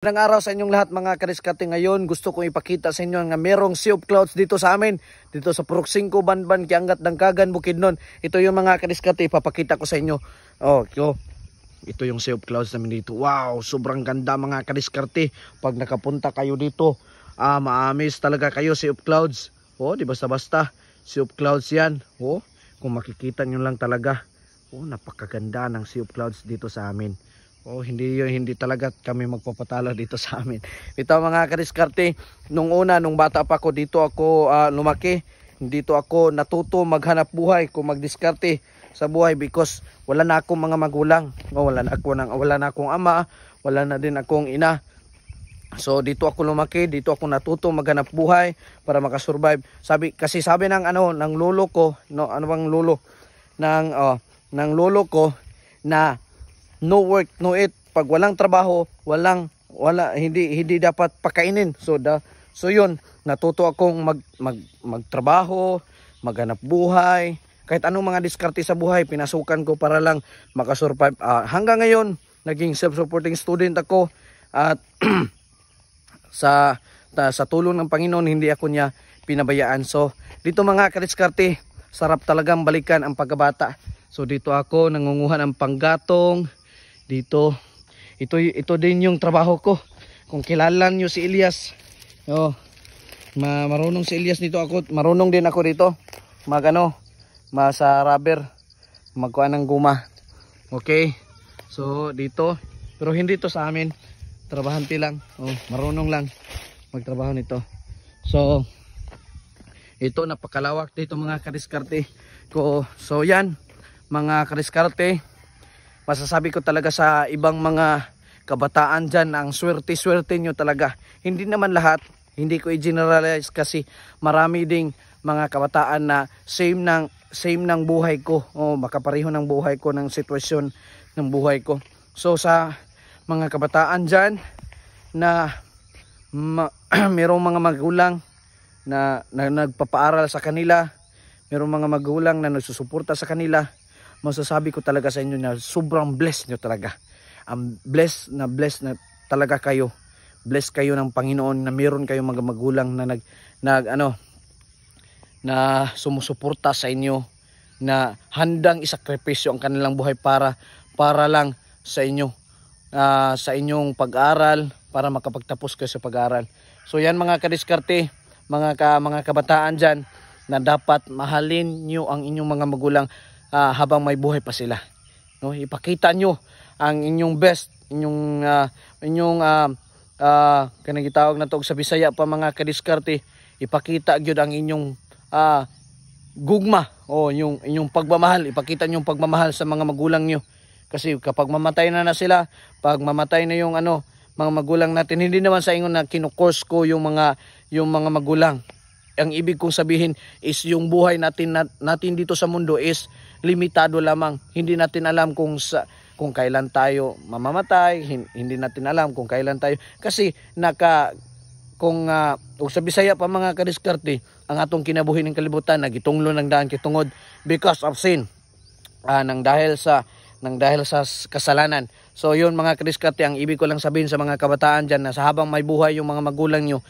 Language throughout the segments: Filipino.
Magandang araw sa inyong lahat mga kadiskarte. Ngayon gusto kong ipakita sa inyo nga merong sea of clouds dito sa amin. Dito sa Purok 5, Banban, Kiangat, Dangkagan, Bukidnon. Ito yung mga kadiskarte, ipapakita ko sa inyo. Ito yung sea of clouds namin dito. Wow, sobrang ganda mga kadiskarte. Pag nakapunta kayo dito, ma-amaze talaga kayo, sea of clouds. Di basta-basta, sea of clouds yan. Kung makikita nyo lang talaga. Napakaganda ng sea of clouds dito sa amin. Hindi talaga kami magpapatalo dito sa amin. Ito mga kadiskarte, nung bata pa ako, dito ako lumaki. Dito ako natuto maghanap buhay, kung magdiskarte sa buhay because wala na akong mga magulang. Wala na akong ama, wala na din akong ina. So dito ako lumaki, dito ako natuto maghanap buhay para makasurvive. Sabi ng lolo ko, ng lolo ko na no work, no eat. Pag walang trabaho, hindi dapat pakainin. So yun, natuto akong magtrabaho, maghanap buhay. Kahit anong mga diskarte sa buhay, pinasukan ko para lang makasurvive. Hanggang ngayon, naging self-supporting student ako. At sa tulong ng Panginoon, hindi ako niya pinabayaan. So dito mga kadiskarte, sarap talagang balikan ang pagkabata. So dito ako nangunguha ng panggatong. Dito, ito din yung trabaho ko. Kung kilala nyo si Elias, marunong si Elias dito ako. Marunong din ako dito. Sa rubber, magkuha ng guma. Okay, so dito, pero hindi to sa amin. Trabahante lang. Marunong lang magtrabaho nito. So, ito napakalawak dito mga kadiskarte ko. So yan, mga kadiskarte. Masasabi ko talaga sa ibang mga kabataan dyan, ang swerte-swerte nyo talaga. Hindi naman lahat, hindi ko i-generalize kasi marami ding mga kabataan na same ng buhay ko. Makapareho ng buhay ko, ng sitwasyon ng buhay ko. So sa mga kabataan dyan na merong mga magulang na nagpapaaral sa kanila, merong mga magulang na nagsusuporta sa kanila, masasabi ko talaga sa inyo na sobrang blessed nyo talaga. Blessed na talaga kayo. Blessed kayo ng Panginoon na meron kayong mga magulang na na sumusuporta sa inyo, na handang isakripisyo ang kanilang buhay para lang sa inyo, sa inyong pag-aral, para makapagtapos kayo sa pag-aral. So yan mga kadiskarte, mga kabataan dyan, na dapat mahalin nyo ang inyong mga magulang habang may buhay pa sila. Ipakita nyo ang inyong best, kanang gitawag na to sa Bisaya pa mga kadiskarte, ipakita gyud ang inyong gugma, yung inyong pagmamahal. Ipakita nyo yung pagmamahal sa mga magulang nyo. Kasi kapag mamatay na sila, pag mamatay na yung mga magulang natin, hindi naman sa inyo na kinukurs ko yung mga magulang. Ang ibig kong sabihin is yung buhay natin dito sa mundo is limitado lamang. Hindi natin alam kung kailan tayo mamamatay, hindi natin alam kung kailan tayo. Kasi kung sa Bisaya pa mga kadiskarte, ang atong kinabuhi ng kalibutan nagitunglo ng daan kitungod because of sin. Nang dahil sa kasalanan. So yun mga kadiskarte, ang ibig ko lang sabihin sa mga kabataan dyan na sa habang may buhay yung mga magulang nyo,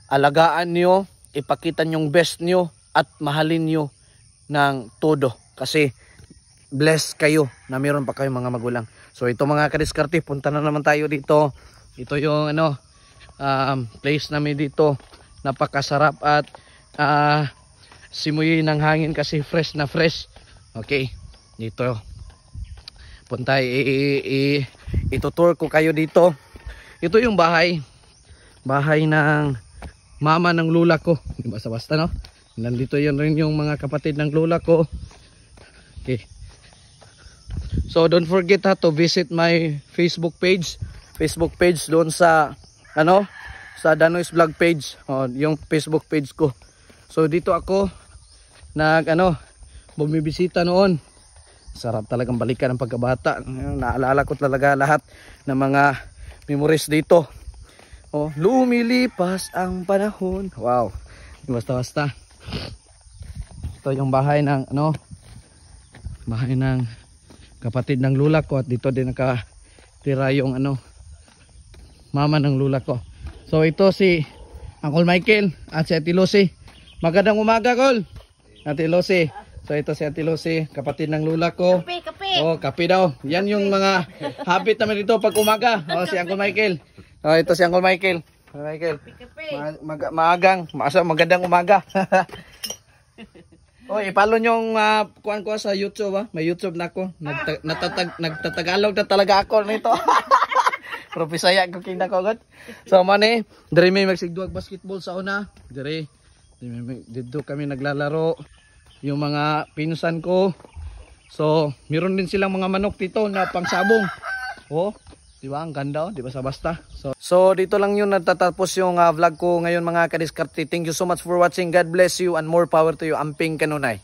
alagaan nyo, ipakita nyong best nyo, at mahalin nyo ng todo. Kasi blessed kayo na meron pa kayong mga magulang. So ito mga kadiskarte, punta na naman tayo dito. Ito yung place namin dito. Napakasarap at simuyi ng hangin kasi fresh na fresh. Okay, dito punta, itutour ko kayo dito. Ito yung bahay ng mama ng lula ko. Basta-basta no. Nandito yan rin yung mga kapatid ng lula ko. Okay. So don't forget to visit my Facebook page doon sa sa Danoy's Vlog page. Yung Facebook page ko. So dito ako bumibisita noon. Sarap talagang balikan ng pagkabata. Naalala ko talaga lahat ng mga memories dito. Lumilipas ang panahon. Wow. Basta-basta. Ito yung bahay ng kapatid ng lula ko, at dito din nakatira yung mama ng lula ko. So ito si Uncle Michael at si Ate Lucy. Magandang umaga, Col. Ate Lucy. So ito si Ate Lucy, kapatid ng lula ko. Kape, kape. Oh, kape daw. Yan yung mga habit naman dito pag umaga. Oh, si Uncle Michael. Oh, ito si Uncle Michael. Uncle Michael. Kape. Magandang umaga. Oh, i-follow nyo yung kuhan ko sa YouTube ha. May YouTube na ako. Nagtatagalog na talaga ako nito. Pero Bisaya ko kinda ko agad. So mani, dire may magsigduag basketball sa una. Dire dito kami naglalaro. Yung mga pinsan ko. So, meron din silang mga manok dito na pangsabong. Oh, di ba? Ang ganda, oh. Di ba sa basta? So, dito lang yun natatapos yung vlog ko ngayon mga kadiskarte. Thank you so much for watching. God bless you and more power to you. Amping Kanunay.